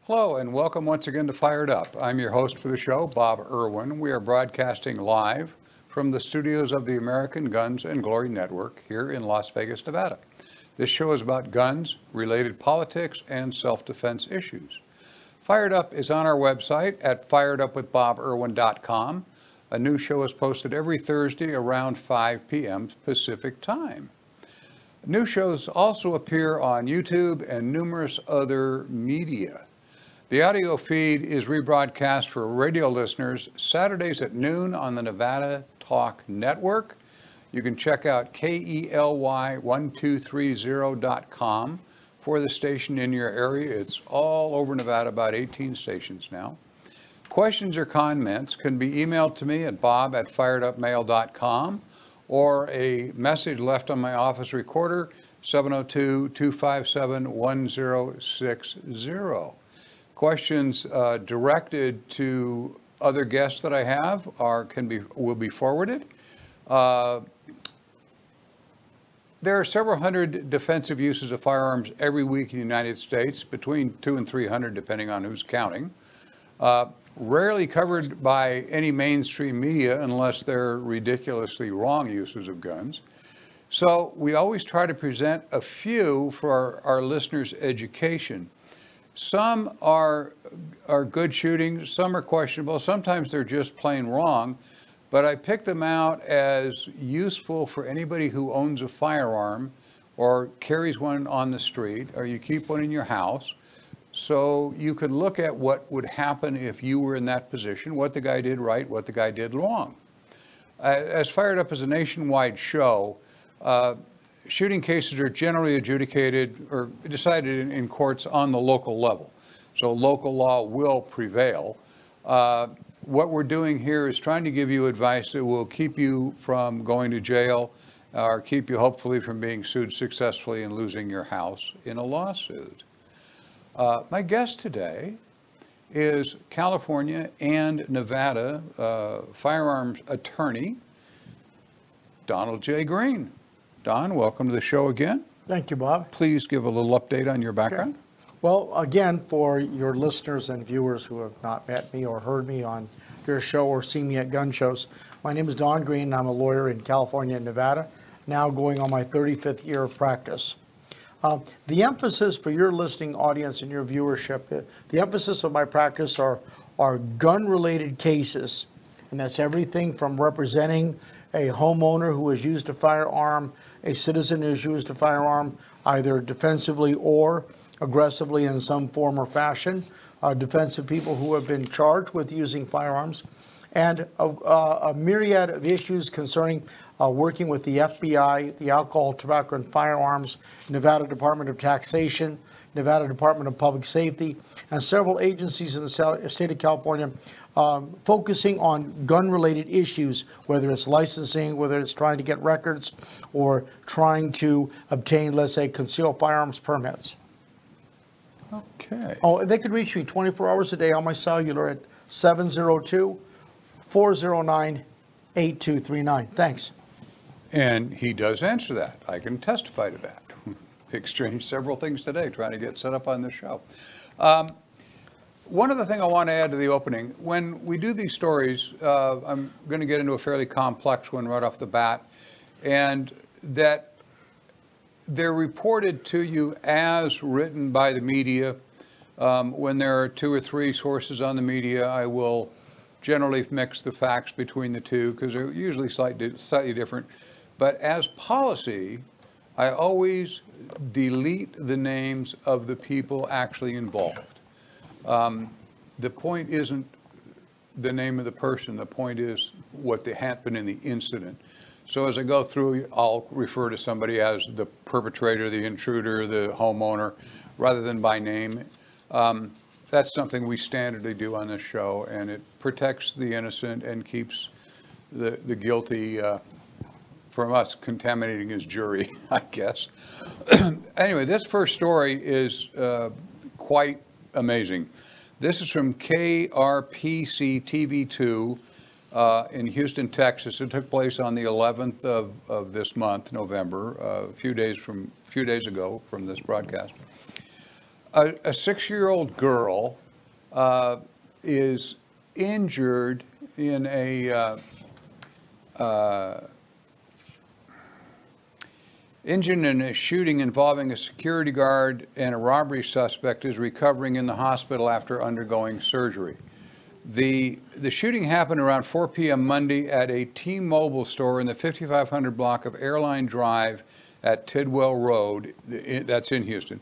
Hello and welcome once again to Fired Up. I'm your host for the show, Bob Irwin. We are broadcasting live from the studios of the American Guns and Glory Network here in Las Vegas, Nevada. This show is about guns, related politics, and self-defense issues. Fired Up is on our website at firedupwithbobirwin.com. A new show is posted every Thursday around 5 p.m. Pacific time. New shows also appear on YouTube and numerous other media. The audio feed is rebroadcast for radio listeners Saturdays at noon on the Nevada Talk Network. You can check out KELY1230.com for the station in your area. It's all over Nevada, about 18 stations now. Questions or comments can be emailed to me at bob@firedupmail.com or a message left on my office recorder, 702-257-1060. Questions directed to other guests that I have will be forwarded. There are several hundred defensive uses of firearms every week in the United States, between 200 and 300 depending on who's counting. Rarely covered by any mainstream media unless they're ridiculously wrong uses of guns. So we always try to present a few for our listeners' education. Some are good shooting, some are questionable, sometimes they're just plain wrong, but I picked them out as useful for anybody who owns a firearm or carries one on the street, or you keep one in your house, so you can look at what would happen if you were in that position, what the guy did right, what the guy did wrong. As Fired Up is a nationwide show, shooting cases are generally adjudicated or decided in courts on the local level. So local law will prevail. What we're doing here is trying to give you advice that will keep you from going to jail or keep you hopefully from being sued successfully and losing your house in a lawsuit. My guest today is California and Nevada firearms attorney, Donald J. Green. Don, welcome to the show again. Thank you, Bob. Please give a little update on your background. Okay. Well, again, for your listeners and viewers who have not met me or heard me on your show or seen me at gun shows, my name is Don Green, and I'm a lawyer in California and Nevada, now going on my 35th year of practice. The emphasis for your listening audience and your viewership, the emphasis of my practice are gun-related cases, and that's everything from representing a homeowner who has used a firearm, a citizen who has used a firearm, either defensively or aggressively in some form or fashion, defensive people who have been charged with using firearms, and a myriad of issues concerning working with the FBI, the Alcohol, Tobacco, and Firearms, Nevada Department of Taxation, Nevada Department of Public Safety, and several agencies in the state of California focusing on gun-related issues, whether it's licensing, whether it's trying to get records, or trying to obtain, let's say, concealed firearms permits. Okay. Oh, they could reach me 24 hours a day on my cellular at 702-409-8239. Thanks. And he does answer that. I can testify to that. We exchanged several things today trying to get set up on the show. One other thing I want to add to the opening, when we do these stories, I'm going to get into a fairly complex one right off the bat, and that they're reported to you as written by the media. When there are 2 or 3 sources on the media, I will generally mix the facts between the two because they're usually slightly different. But as policy, I always delete the names of the people actually involved. The point isn't the name of the person. The point is what happened in the incident. So as I go through, I'll refer to somebody as the perpetrator, the intruder, the homeowner, rather than by name. That's something we standardly do on this show, and it protects the innocent and keeps the guilty from us contaminating his jury, I guess. Anyway, this first story is quite amazing. This is from KRPC TV2 in Houston, Texas. It took place on the 11th of this month, November, a few days ago from this broadcast. A 6-year-old girl is injured in a shooting involving a security guard, and a robbery suspect is recovering in the hospital after undergoing surgery. The shooting happened around 4 p.m. Monday at a T-Mobile store in the 5500 block of Airline Drive at Tidwell Road. That's in Houston.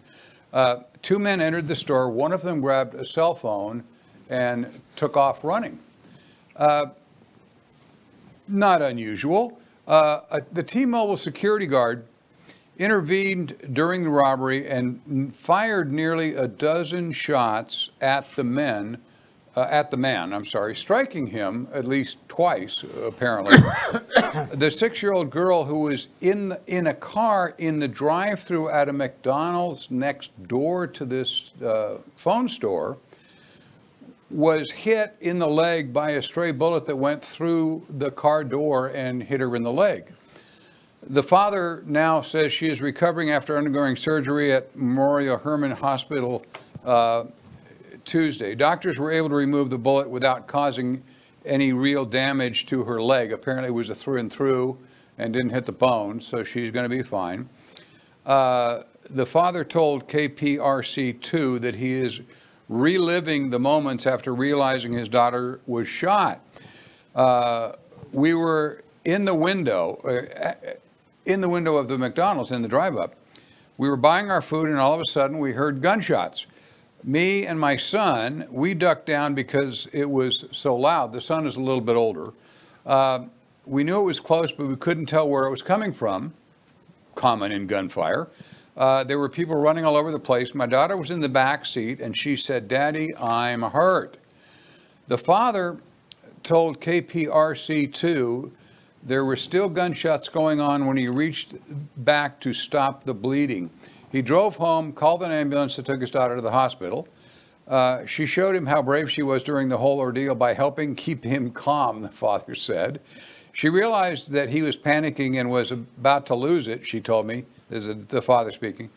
2 men entered the store. One of them grabbed a cell phone and took off running. Not unusual. The T-Mobile security guard intervened during the robbery and fired nearly a dozen shots at the man, striking him at least twice, apparently. The 6-year-old girl, who was in a car in the drive-thru at a McDonald's next door to this phone store, was hit in the leg by a stray bullet that went through the car door and hit her in the leg. The father now says she is recovering after undergoing surgery at Memorial Hermann Hospital Tuesday. Doctors were able to remove the bullet without causing any real damage to her leg. Apparently it was a through and through and didn't hit the bone, so she's going to be fine. The father told KPRC2 that he is reliving the moments after realizing his daughter was shot. We were in the window of the McDonald's in the drive-up. We were buying our food, and all of a sudden we heard gunshots. Me and my son, we ducked down because it was so loud. The son is a little bit older. We knew it was close, but we couldn't tell where it was coming from. Common in gunfire. There were people running all over the place. My daughter was in the back seat, and she said, "Daddy, I'm hurt." The father told KPRC2 there were still gunshots going on when he reached back to stop the bleeding. He drove home, called an ambulance that took his daughter to the hospital. She showed him how brave she was during the whole ordeal by helping keep him calm, the father said. She realized that he was panicking and was about to lose it, she told me. This is the father speaking.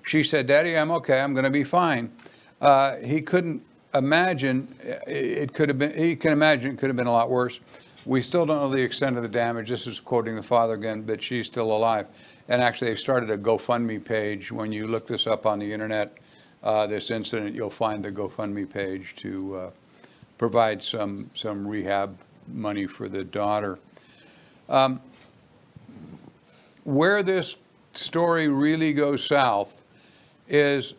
She said, "Daddy, I'm okay. I'm going to be fine." He couldn't imagine it could have been. He can imagine it could have been a lot worse. We still don't know the extent of the damage. This is quoting the father again, but she's still alive. And actually, they've started a GoFundMe page. When you look this up on the internet, this incident, you'll find the GoFundMe page to provide some rehab money for the daughter. Where this story really goes south is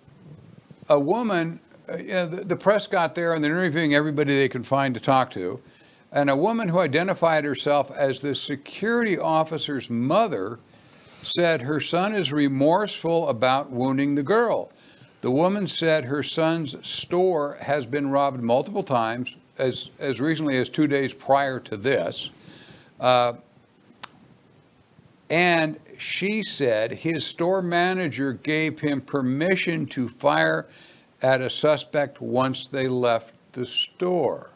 a woman, the press got there and they're interviewing everybody they can find to talk to, and a woman who identified herself as the security officer's mother said her son is remorseful about wounding the girl. The woman said her son's store has been robbed multiple times, as recently as 2 days prior to this. And she said his store manager gave him permission to fire at a suspect once they left the store.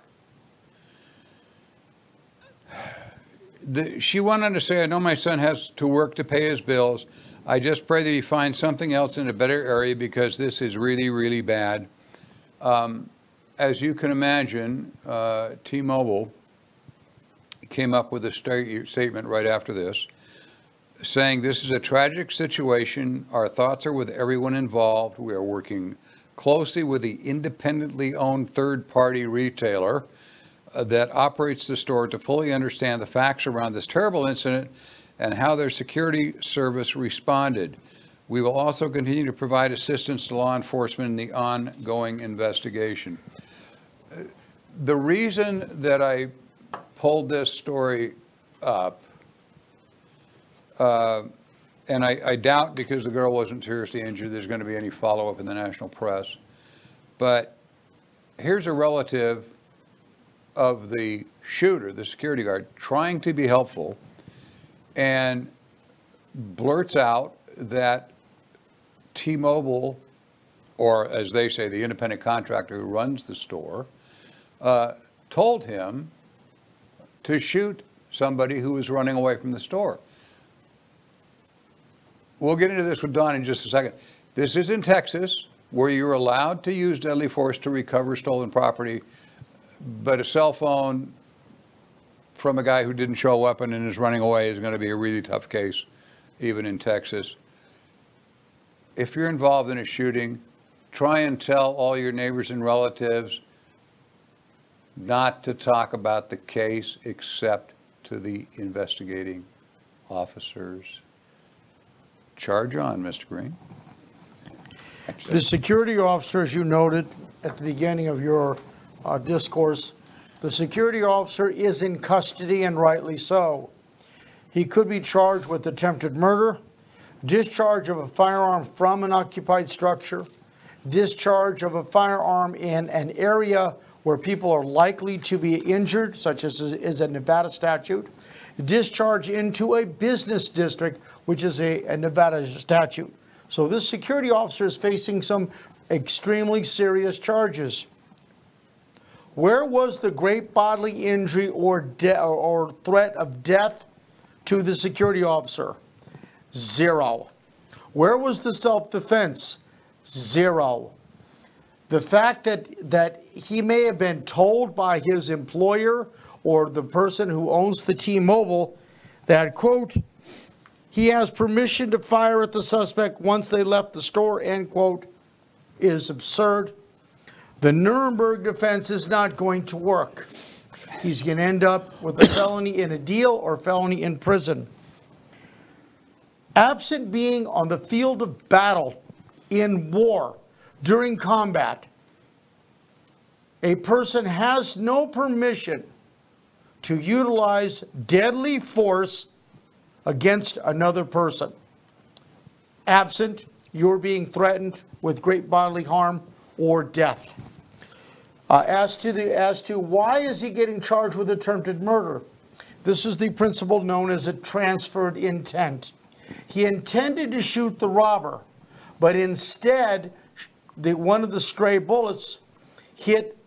She went on to say, "I know my son has to work to pay his bills. I just pray that he finds something else in a better area because this is really, really bad." As you can imagine, T-Mobile came up with a statement right after this, saying, "This is a tragic situation. Our thoughts are with everyone involved. We are working closely with the independently owned third-party retailer that operates the store to fully understand the facts around this terrible incident and how their security service responded. We will also continue to provide assistance to law enforcement in the ongoing investigation." The reason that I pulled this story up, and I doubt because the girl wasn't seriously injured there's going to be any follow-up in the national press, but here's a relative of the shooter, the security guard, trying to be helpful, and blurts out that T-Mobile, or as they say, the independent contractor who runs the store, told him to shoot somebody who was running away from the store. We'll get into this with Don in just a second. This is in Texas. where you're allowed to use deadly force to recover stolen property, but a cell phone from a guy who didn't show a weapon and is running away is going to be a really tough case, even in Texas. If you're involved in a shooting, try and tell all your neighbors and relatives not to talk about the case except to the investigating officers. Charge on, Mr. Green. The security officer, as you noted at the beginning of your discourse, the security officer is in custody, and rightly so. He could be charged with attempted murder, discharge of a firearm from an occupied structure, discharge of a firearm in an area where people are likely to be injured, such as is a Nevada statute, discharge into a business district, which is a Nevada statute. So this security officer is facing some extremely serious charges. Where was the great bodily injury or threat of death to the security officer? Zero. Where was the self-defense? Zero. The fact that he may have been told by his employer or the person who owns the T-Mobile that, quote, he has permission to fire at the suspect once they left the store, end quote, is absurd. The Nuremberg defense is not going to work. He's going to end up with a felony in a deal or felony in prison. Absent being on the field of battle in war during combat, a person has no permission to utilize deadly force against another person. Absent, you're being threatened with great bodily harm or death. As to why is he getting charged with attempted murder? This is the principle known as a transferred intent. He intended to shoot the robber, but instead, one of the stray bullets hit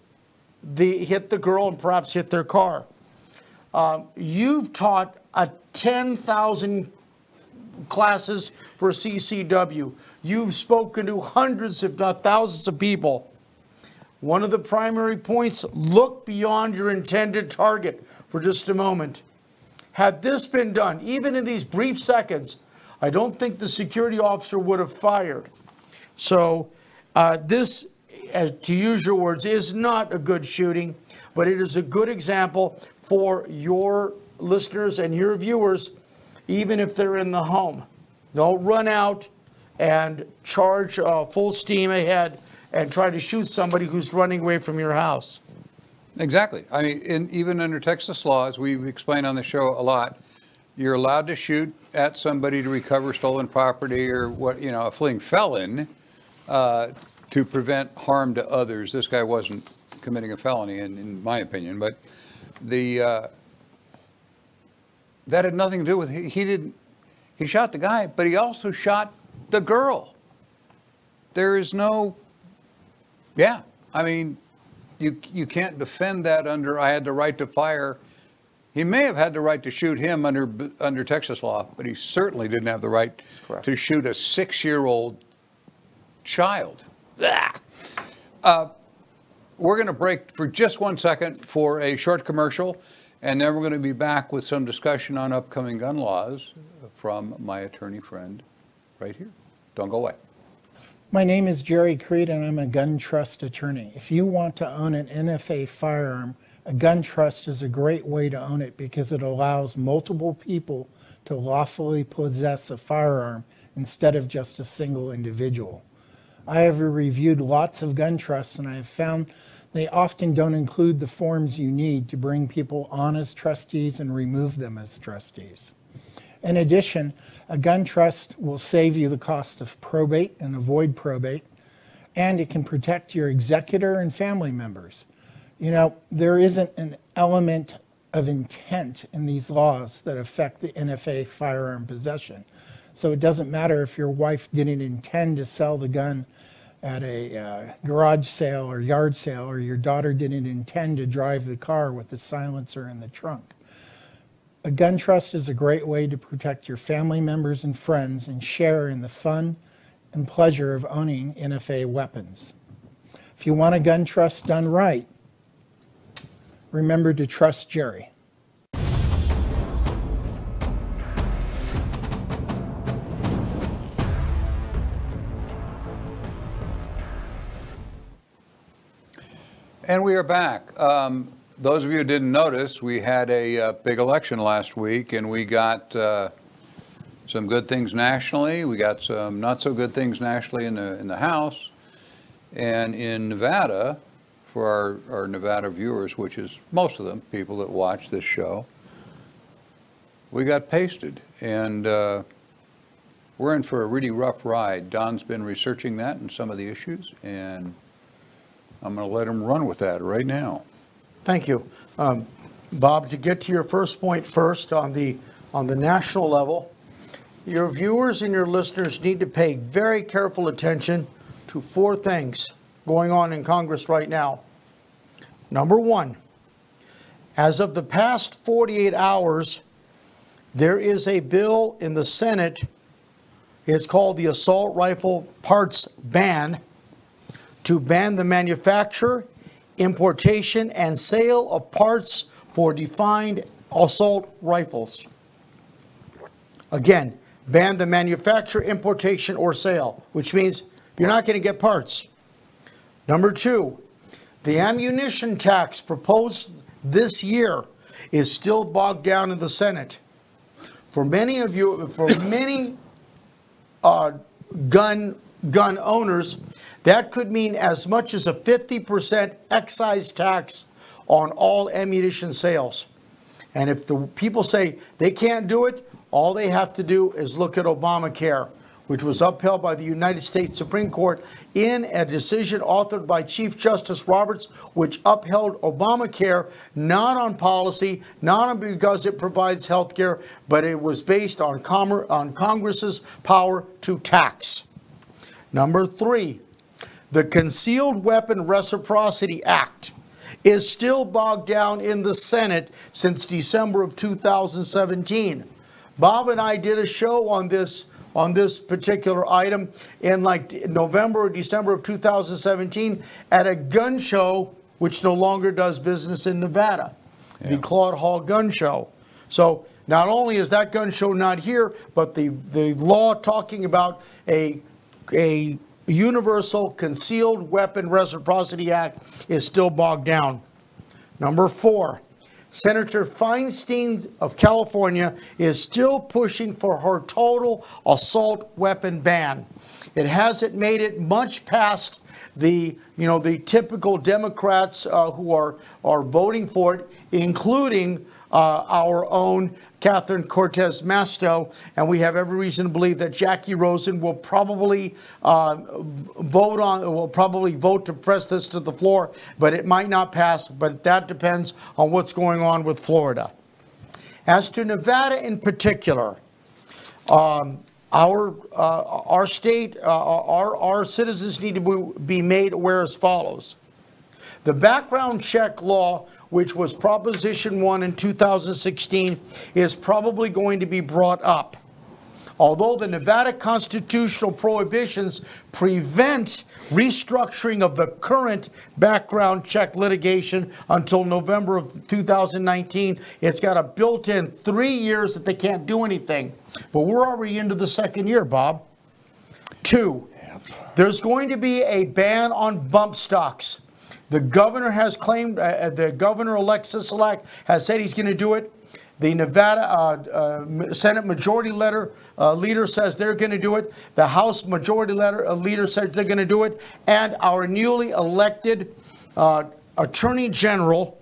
the girl and perhaps hit their car. You've taught 10,000 classes for CCW. You've spoken to hundreds, if not thousands of people. One of the primary points, look beyond your intended target for just a moment. Had this been done, even in these brief seconds, I don't think the security officer would have fired. So this, to use your words, is not a good shooting, but it is a good example for your listeners and your viewers, even if they're in the home. Don't run out and charge full steam ahead and try to shoot somebody who's running away from your house. Exactly. I mean, even under Texas law, as we've explained on the show a lot, you're allowed to shoot at somebody to recover stolen property or a fleeing felon to prevent harm to others. This guy wasn't committing a felony, in my opinion, but that had nothing to do with he shot the guy, but he also shot the girl. There is no, I mean, you can't defend that under I had the right to fire. He may have had the right to shoot him under Texas law, but he certainly didn't have the right to shoot a 6-year-old child. We're going to break for just 1 second for a short commercial, and then we're going to be back with some discussion on upcoming gun laws from my attorney friend right here. Don't go away. My name is Jerry Creed, and I'm a gun trust attorney. If you want to own an NFA firearm, a gun trust is a great way to own it because it allows multiple people to lawfully possess a firearm instead of just a single individual. I have reviewed lots of gun trusts, and I have found they often don't include the forms you need to bring people on as trustees and remove them as trustees. In addition, a gun trust will save you the cost of probate and avoid probate, and it can protect your executor and family members. You know, there isn't an element of intent in these laws that affect the NFA firearm possession. So it doesn't matter if your wife didn't intend to sell the gun at a garage sale or yard sale, or your daughter didn't intend to drive the car with the silencer in the trunk. A gun trust is a great way to protect your family members and friends and share in the fun and pleasure of owning NFA weapons. If you want a gun trust done right, remember to trust Jerry. And we are back. Those of you who didn't notice, we had a big election last week, and we got some good things nationally. We got some not so good things nationally in the House. And in Nevada, for our Nevada viewers, which is most of them, people that watch this show, we got pasted. And we're in for a really rough ride. Don's been researching that and some of the issues, and I'm going to let him run with that right now. Thank you. Bob, to get to your first point first, on the national level, your viewers and your listeners need to pay very careful attention to four things going on in Congress right now. Number one, as of the past 48 hours, there is a bill in the Senate. It's called the Assault Rifle Parts Ban, to ban the manufacture, importation, and sale of parts for defined assault rifles. Again, ban the manufacture, importation, or sale, which means you're not going to get parts. Number two, the ammunition tax proposed this year is still bogged down in the Senate. For many of you, for many gun owners, that could mean as much as a 50% excise tax on all ammunition sales. And if the people say they can't do it, all they have to do is look at Obamacare, which was upheld by the United States Supreme Court in a decision authored by Chief Justice Roberts, which upheld Obamacare not on policy, not because it provides health care, but it was based on Congress's power to tax. Number three, the Concealed Weapon Reciprocity Act is still bogged down in the Senate since December of 2017. Bob and I did a show on this particular item in like November or December of 2017 at a gun show which no longer does business in Nevada, the Claude Hall Gun Show. So not only is that gun show not here, but the law talking about a Universal Concealed Weapon Reciprocity Act is still bogged down. Number four, Senator Feinstein of California is still pushing for her total assault weapon ban. It hasn't made it much past the typical Democrats who are voting for it, including our own Catherine Cortez Masto, and we have every reason to believe that Jackie Rosen will probably vote to press this to the floor, but it might not pass. But that depends on what's going on with Florida. As to Nevada in particular, our state, our citizens need to be made aware as follows. The background check law, which was Proposition 1 in 2016, is probably going to be brought up. Although the Nevada constitutional prohibitions prevent restructuring of the current background check litigation until November of 2019, it's got a built-in 3 years that they can't do anything. But we're already into the second year, Bob. Two, there's going to be a ban on bump stocks. The governor has claimed, the governor-elect Sisolak has said he's going to do it. The Nevada Senate Majority Leader says they're going to do it. The House Majority Leader says they're going to do it. And our newly elected Attorney General,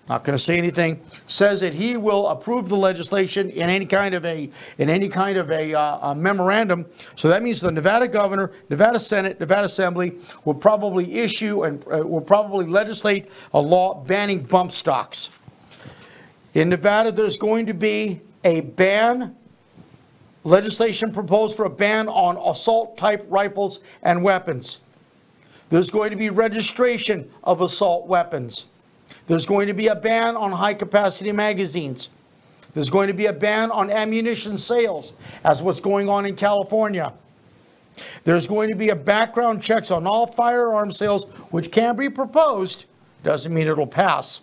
not going to say anything, says that he will approve the legislation in any kind of a memorandum. So that means the Nevada governor, Nevada Senate, Nevada Assembly will probably issue and will probably legislate a law banning bump stocks. In Nevada, there's going to be a ban, legislation proposed for a ban on assault-type rifles and weapons. There's going to be registration of assault weapons. There's going to be a ban on high-capacity magazines. There's going to be a ban on ammunition sales, as what's going on in California. There's going to be a background checks on all firearm sales, which can be proposed, doesn't mean it'll pass.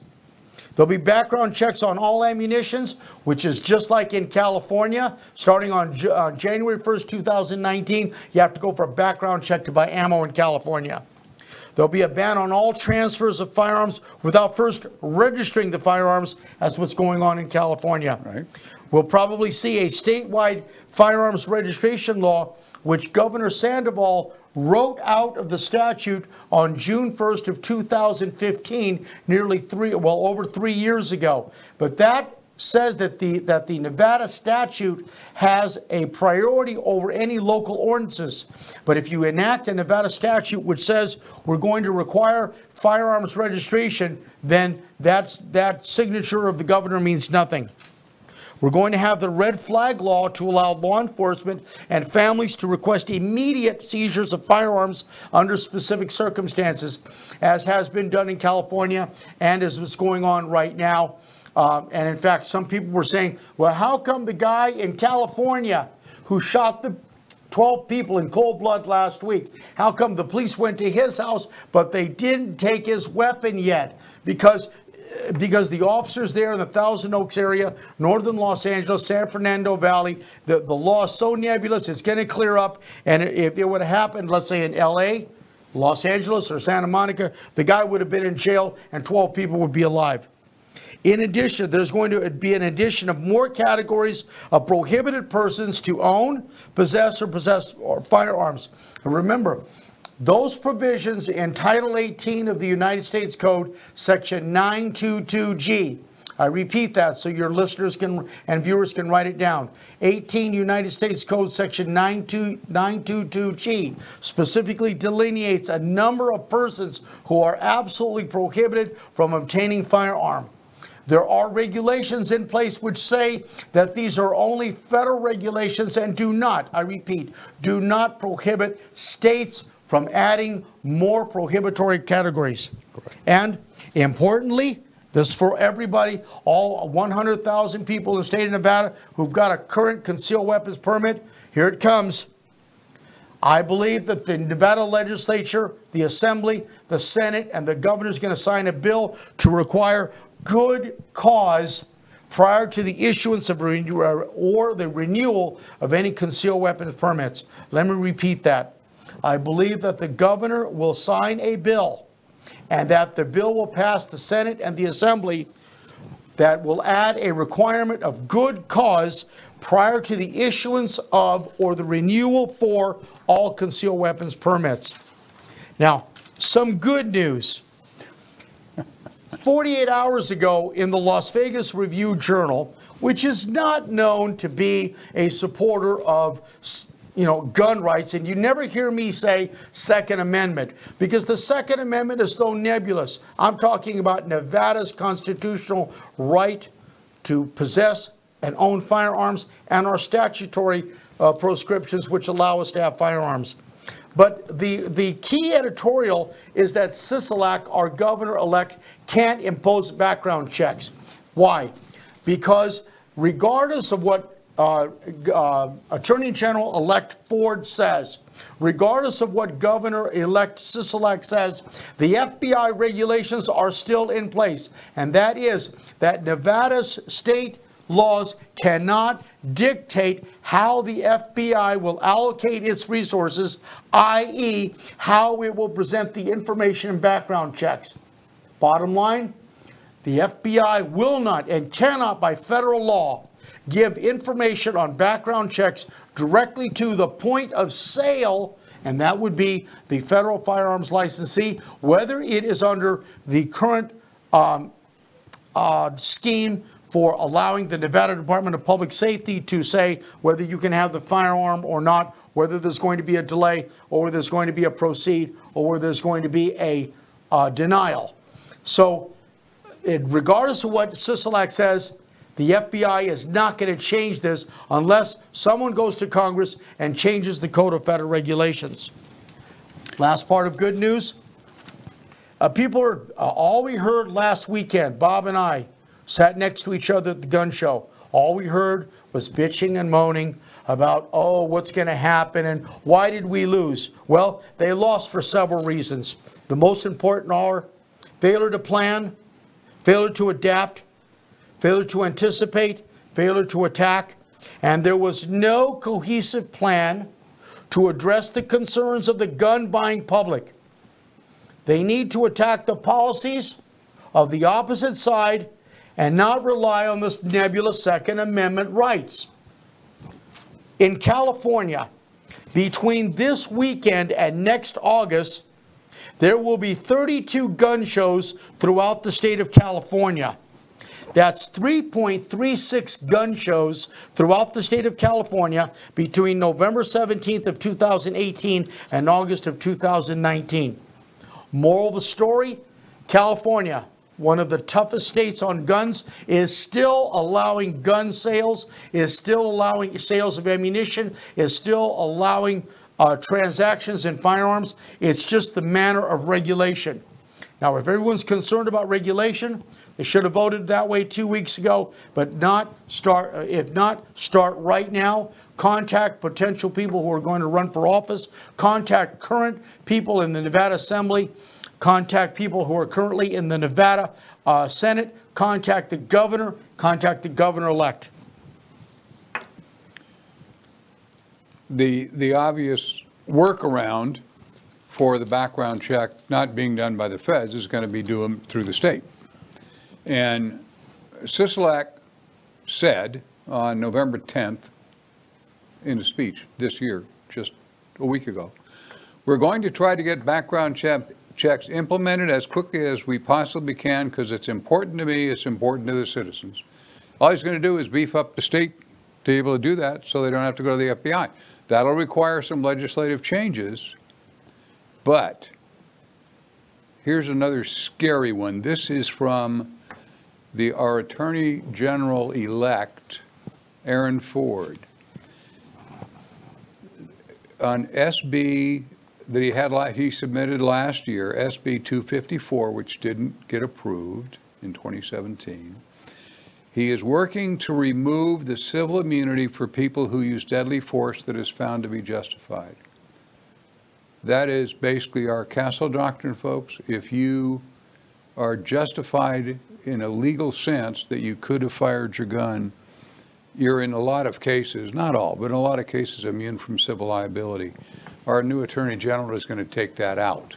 There'll be background checks on all ammunitions, which is just like in California. Starting on January 1st, 2019, you have to go for a background check to buy ammo in California. There'll be a ban on all transfers of firearms without first registering the firearms, as what's going on in California. Right. We'll probably see a statewide firearms registration law, which Governor Sandoval wrote out of the statute on June 1st of 2015, over 3 years ago. But that says that the Nevada statute has a priority over any local ordinances. But if you enact a Nevada statute which says we're going to require firearms registration, then that signature of the governor means nothing. We're going to have the red flag law to allow law enforcement and families to request immediate seizures of firearms under specific circumstances, as has been done in California and as what's going on right now. And in fact, some people were saying, well, how come the guy in California who shot the 12 people in cold blood last week, how come the police went to his house, but they didn't take his weapon yet? Because the officers there in the Thousand Oaks area, northern Los Angeles, San Fernando Valley, the law is so nebulous, it's going to clear up. And if it would have happened, let's say in LA, Los Angeles, or Santa Monica, the guy would have been in jail and 12 people would be alive. In addition, there's going to be an addition of more categories of prohibited persons to own, possess firearms. And remember, those provisions in Title 18 of the United States Code, Section 922G. I repeat that so your listeners and viewers can write it down. 18 United States Code, Section 922G, specifically delineates a number of persons who are absolutely prohibited from obtaining firearm. There are regulations in place which say that these are only federal regulations and do not, I repeat, do not prohibit states from adding more prohibitory categories. Correct. And importantly, this is for everybody, all 100,000 people in the state of Nevada who've got a current concealed weapons permit. Here it comes. I believe that the Nevada legislature, the Assembly, the Senate, and the governor is going to sign a bill to require good cause prior to the issuance of or the renewal of any concealed weapons permits. Let me repeat that. I believe that the governor will sign a bill and that the bill will pass the Senate and the Assembly that will add a requirement of good cause prior to the issuance of or the renewal for all concealed weapons permits. Now, some good news. 48 hours ago in the Las Vegas Review-Journal, which is not known to be a supporter of gun rights, and you never hear me say Second Amendment, because the Second Amendment is so nebulous. I'm talking about Nevada's constitutional right to possess and own firearms and our statutory proscriptions which allow us to have firearms. But the key editorial is that Sisolak, our governor-elect, can't impose background checks. Why? Because regardless of what Attorney General-elect Ford says, regardless of what Governor-elect Sisolak says, the FBI regulations are still in place. And that is that Nevada's state laws cannot dictate how the FBI will allocate its resources, i.e., how it will present the information in background checks. Bottom line, the FBI will not and cannot, by federal law, give information on background checks directly to the point of sale, and that would be the federal firearms licensee, whether it is under the current scheme for allowing the Nevada Department of Public Safety to say whether you can have the firearm or not, whether there's going to be a delay, or whether there's going to be a proceed, or whether there's going to be a denial. So regardless of what Sisolak says, the FBI is not going to change this unless someone goes to Congress and changes the Code of Federal Regulations. Last part of good news. People are, all we heard last weekend, Bob and I sat next to each other at the gun show. All we heard was bitching and moaning about, oh, what's going to happen and why did we lose? Well, they lost for several reasons. The most important are failure to plan, failure to adapt, failure to anticipate, failure to attack, and there was no cohesive plan to address the concerns of the gun-buying public. They need to attack the policies of the opposite side and not rely on this nebulous Second Amendment rights. In California, between this weekend and next August, there will be 32 gun shows throughout the state of California. That's 3.36 gun shows throughout the state of California between November 17th of 2018 and August of 2019. Moral of the story, California, one of the toughest states on guns, is still allowing gun sales, is still allowing sales of ammunition, is still allowing transactions in firearms. It's just the manner of regulation. Now, if everyone's concerned about regulation, they should have voted that way 2 weeks ago, but if not, start right now. Contact potential people who are going to run for office. Contact current people in the Nevada Assembly. Contact people who are currently in the Nevada Senate. Contact the governor. Contact the governor-elect. The obvious workaround for the background check not being done by the feds is going to be doing through the state. And Sisolak said on November 10th in a speech this year, just a week ago, we're going to try to get background checks implemented as quickly as we possibly can because it's important to me, it's important to the citizens. All he's going to do is beef up the state to be able to do that so they don't have to go to the FBI. That'll require some legislative changes, but here's another scary one. This is from our Attorney General-elect, Aaron Ford. On SB that he submitted last year, SB 254, which didn't get approved in 2017, he is working to remove the civil immunity for people who use deadly force that is found to be justified. That is basically our Castle Doctrine, folks. If you are justified in a legal sense that you could have fired your gun, you're in a lot of cases, not all, but in a lot of cases immune from civil liability. Our new Attorney General is going to take that out.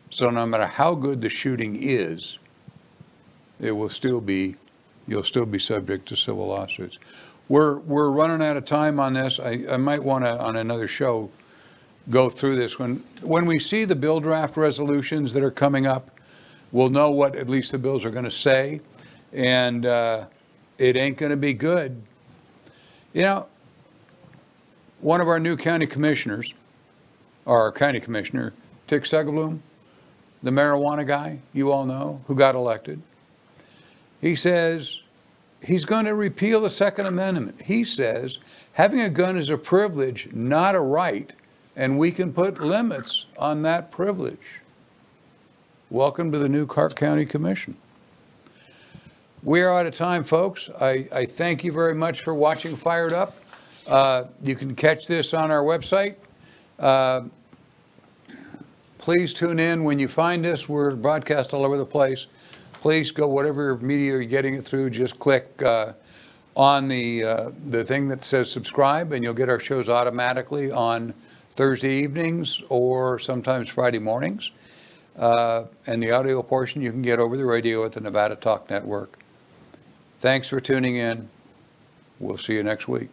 So no matter how good the shooting is, you'll still be subject to civil lawsuits. We're running out of time on this. I might want to, on another show, go through this. When we see the bill draft resolutions that are coming up, we'll know what at least the bills are going to say, and it ain't going to be good. You know, one of our new county commissioners, our county commissioner, Tick Segelblum, the marijuana guy you all know, who got elected, he says he's going to repeal the Second Amendment. He says having a gun is a privilege, not a right, and we can put limits on that privilege. Welcome to the new Clark County Commission. We are out of time, folks. I thank you very much for watching Fired Up. You can catch this on our website. Please tune in when you find us. We're broadcast all over the place. Please go whatever media you're getting it through. Just click on the thing that says subscribe, and you'll get our shows automatically on Thursday evenings or sometimes Friday mornings. And the audio portion you can get over the radio at the Nevada Talk Network. Thanks for tuning in. We'll see you next week.